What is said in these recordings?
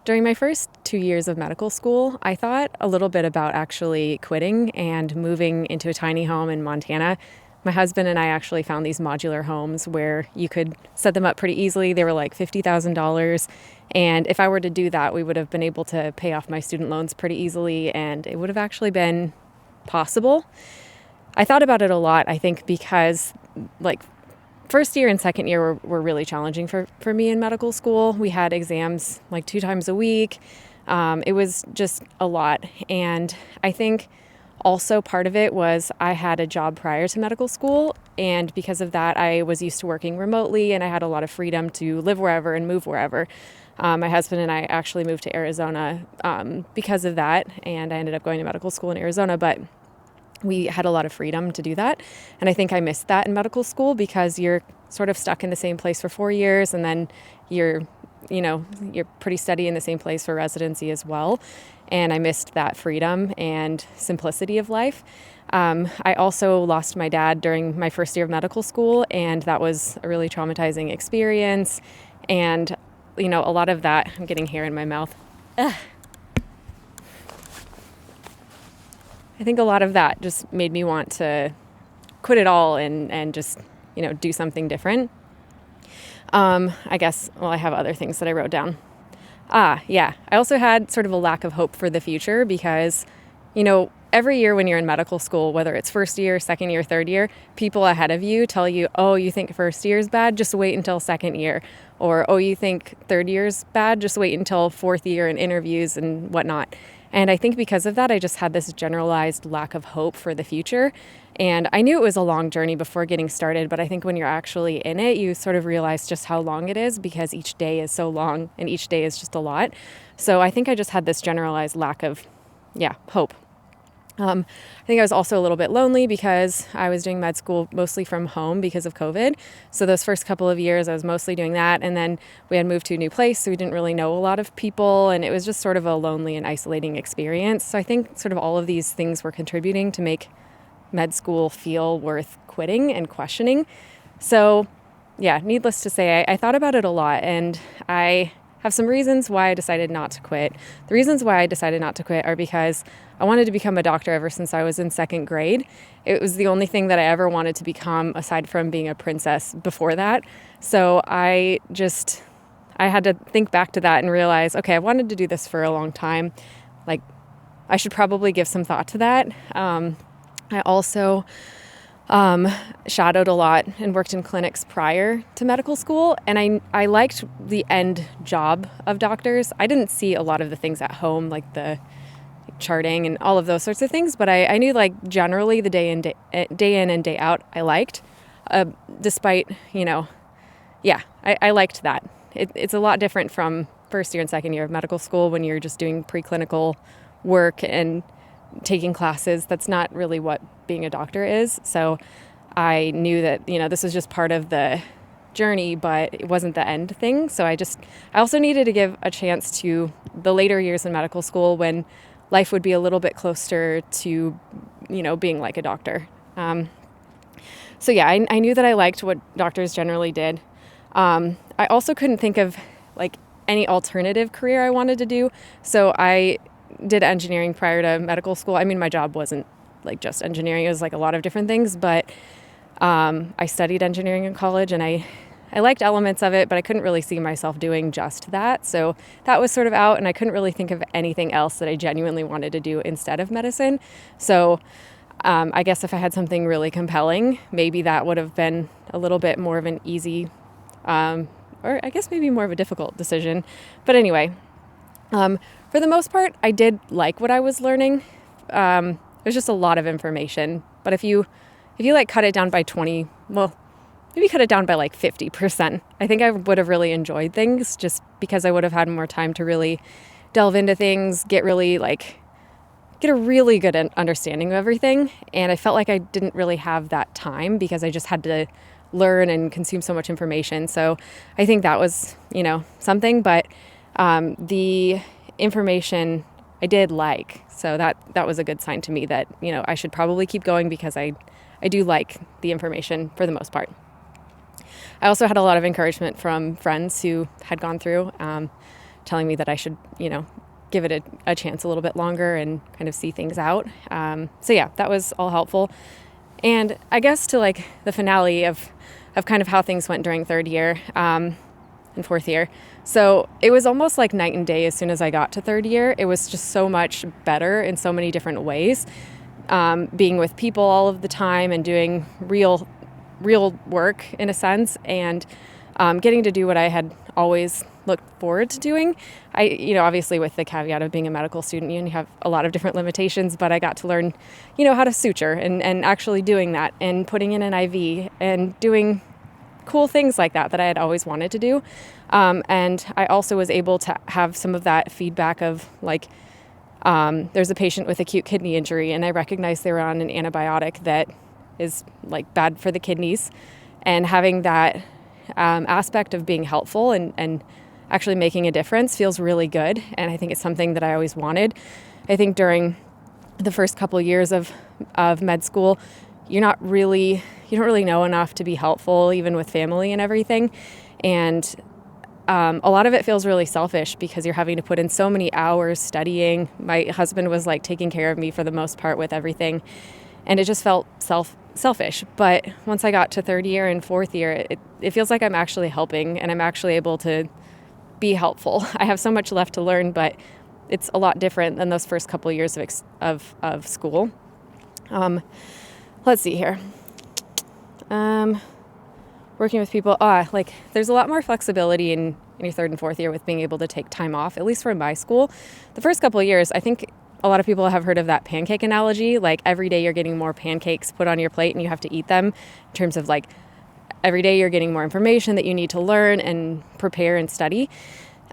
During my first 2 years of medical school, I thought a little bit about actually quitting and moving into a tiny home in Montana. My husband and I actually found these modular homes where you could set them up pretty easily. They were like $50,000. And if I were to do that, we would have been able to pay off my student loans pretty easily, and it would have actually been possible. I thought about it a lot, I think, because first year and second year were really challenging for me in medical school. We had exams 2 times a week. It was just a lot. And I think also part of it was I had a job prior to medical school. And because of that, I was used to working remotely and I had a lot of freedom to live wherever and move wherever. My husband and I actually moved to Arizona because of that. And I ended up going to medical school in Arizona. But we had a lot of freedom to do that. And I think I missed that in medical school because you're sort of stuck in the same place for 4 years, and then you're pretty steady in the same place for residency as well. And I missed that freedom and simplicity of life. I also lost my dad during my first year of medical school, and that was a really traumatizing experience. And, a lot of that, I'm getting hair in my mouth. Ugh. I think a lot of that just made me want to quit it all and just, do something different. I have other things that I wrote down. I also had sort of a lack of hope for the future because, every year when you're in medical school, whether it's first year, second year, third year, people ahead of you tell you, oh, you think first year is bad? Just wait until second year. Or, oh, you think third year is bad? Just wait until fourth year and interviews and whatnot. And I think because of that, I just had this generalized lack of hope for the future. And I knew it was a long journey before getting started, but I think when you're actually in it, you sort of realize just how long it is because each day is so long and each day is just a lot. So I think I just had this generalized lack of, hope. I think I was also a little bit lonely because I was doing med school mostly from home because of COVID. So those first couple of years, I was mostly doing that. And then we had moved to a new place, so we didn't really know a lot of people. And it was just sort of a lonely and isolating experience. So I think sort of all of these things were contributing to make med school feel worth quitting and questioning. So needless to say, I thought about it a lot, and I have some reasons why I decided not to quit. The reasons why I decided not to quit are because I wanted to become a doctor ever since I was in second grade. It was the only thing that I ever wanted to become aside from being a princess before that. So I had to think back to that and realize, okay, I wanted to do this for a long time. I should probably give some thought to that. I also shadowed a lot and worked in clinics prior to medical school, and I liked the end job of doctors. I didn't see a lot of the things at home, like the charting and all of those sorts of things, but I knew generally the day in and day out I liked, despite, I liked that. It's a lot different from first year and second year of medical school when you're just doing preclinical work and taking classes. That's not really what being a doctor is. So I knew that, this was just part of the journey, but it wasn't the end thing. So I also needed to give a chance to the later years in medical school when life would be a little bit closer to, being like a doctor. I knew that I liked what doctors generally did. I also couldn't think of any alternative career I wanted to do. So I did engineering prior to medical school. I mean, my job wasn't just engineering. It was a lot of different things, but I studied engineering in college and I liked elements of it, but I couldn't really see myself doing just that. So that was sort of out, and I couldn't really think of anything else that I genuinely wanted to do instead of medicine. So I guess if I had something really compelling, maybe that would have been a little bit more of an easy, or I guess maybe more of a difficult decision. But anyway, for the most part, I did like what I was learning. It was just a lot of information. But if you cut it down by 20, maybe cut it down by 50%. I think I would have really enjoyed things just because I would have had more time to really delve into things, get a really good understanding of everything. And I felt like I didn't really have that time because I just had to learn and consume so much information. So I think that was, something, but the information I did like. So that was a good sign to me that, I should probably keep going because I do like the information for the most part. I also had a lot of encouragement from friends who had gone through telling me that I should, give it a chance a little bit longer and kind of see things out. So yeah, that was all helpful. And I guess to like the finale of kind of how things went during third year and fourth year. So it was almost like night and day as soon as I got to third year. It was just so much better in so many different ways. Being with people all of the time and doing real work in a sense, and getting to do what I had always looked forward to doing. Obviously with the caveat of being a medical student, you have a lot of different limitations, but I got to learn, how to suture and actually doing that and putting in an IV and doing cool things like that I had always wanted to do. And I also was able to have some of that feedback of like, there's a patient with acute kidney injury, and I recognized they were on an antibiotic that is like bad for the kidneys, and having that aspect of being helpful and actually making a difference feels really good. And I think it's something that I always wanted. I think during the first couple of years of med school, you don't really know enough to be helpful, even with family and everything. And a lot of it feels really selfish because you're having to put in so many hours studying. My husband was like taking care of me for the most part with everything. And it just felt selfish. But once I got to third year and fourth year, it feels like I'm actually helping and I'm actually able to be helpful. I have so much left to learn, but it's a lot different than those first couple of years of school. Let's see here. Working with people, there's a lot more flexibility in your third and fourth year with being able to take time off, at least for my school. The first couple of years, I think a lot of people have heard of that pancake analogy. Like every day you're getting more pancakes put on your plate and you have to eat them, in terms of like every day you're getting more information that you need to learn and prepare and study.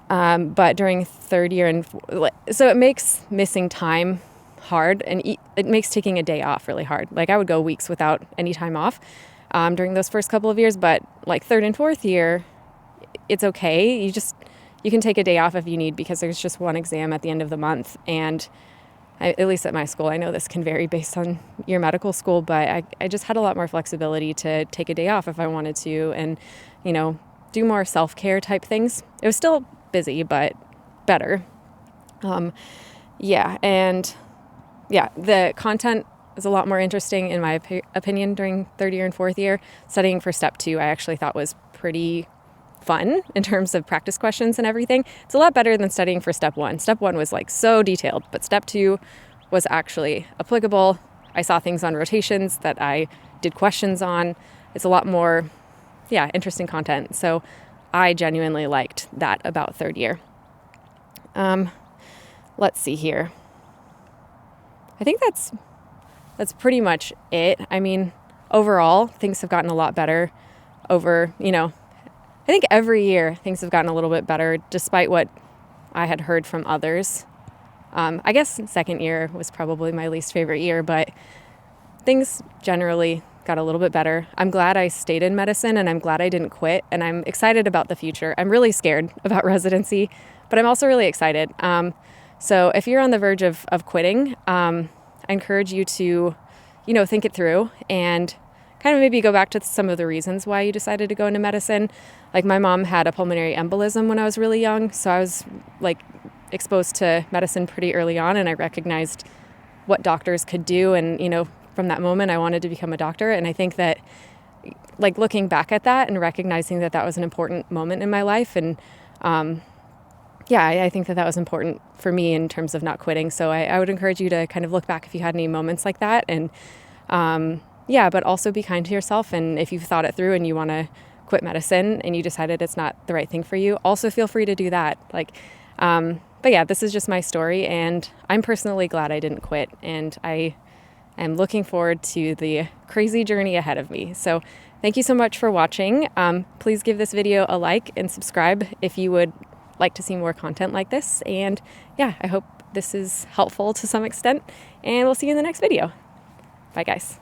But during third year, so it makes missing time hard, and it makes taking a day off really hard. Like I would go weeks without any time off during those first couple of years, but like third and fourth year, it's okay. You can take a day off if you need, because there's just one exam at the end of the month. And at least at my school, I know this can vary based on your medical school, but I just had a lot more flexibility to take a day off if I wanted to, and, do more self-care type things. It was still busy, but better. The content is a lot more interesting in my opinion during third year and fourth year. Studying for step 2, I actually thought was pretty fun in terms of practice questions and everything. It's a lot better than studying for step 1. Step 1 was like so detailed, but step 2 was actually applicable. I saw things on rotations that I did questions on. It's a lot more, interesting content. So I genuinely liked that about third year. Let's see here. I think that's pretty much it. I mean, overall, things have gotten a lot better over, I think every year things have gotten a little bit better, despite what I had heard from others. I guess second year was probably my least favorite year, but things generally got a little bit better. I'm glad I stayed in medicine, and I'm glad I didn't quit, and I'm excited about the future. I'm really scared about residency, but I'm also really excited. So if you're on the verge of quitting, I encourage you to, think it through and kind of maybe go back to some of the reasons why you decided to go into medicine. Like my mom had a pulmonary embolism when I was really young, so I was like exposed to medicine pretty early on, and I recognized what doctors could do, and from that moment I wanted to become a doctor. And I think that like looking back at that and recognizing that was an important moment in my life, and I think that was important for me in terms of not quitting. So I would encourage you to kind of look back if you had any moments like that, and but also be kind to yourself. And if you've thought it through and you want to quit medicine and you decided it's not the right thing for you, also feel free to do that. This is just my story, and I'm personally glad I didn't quit, and I am looking forward to the crazy journey ahead of me. So thank you so much for watching. Please give this video a like and subscribe if you would like to see more content like this. And I hope this is helpful to some extent, and we'll see you in the next video. Bye guys.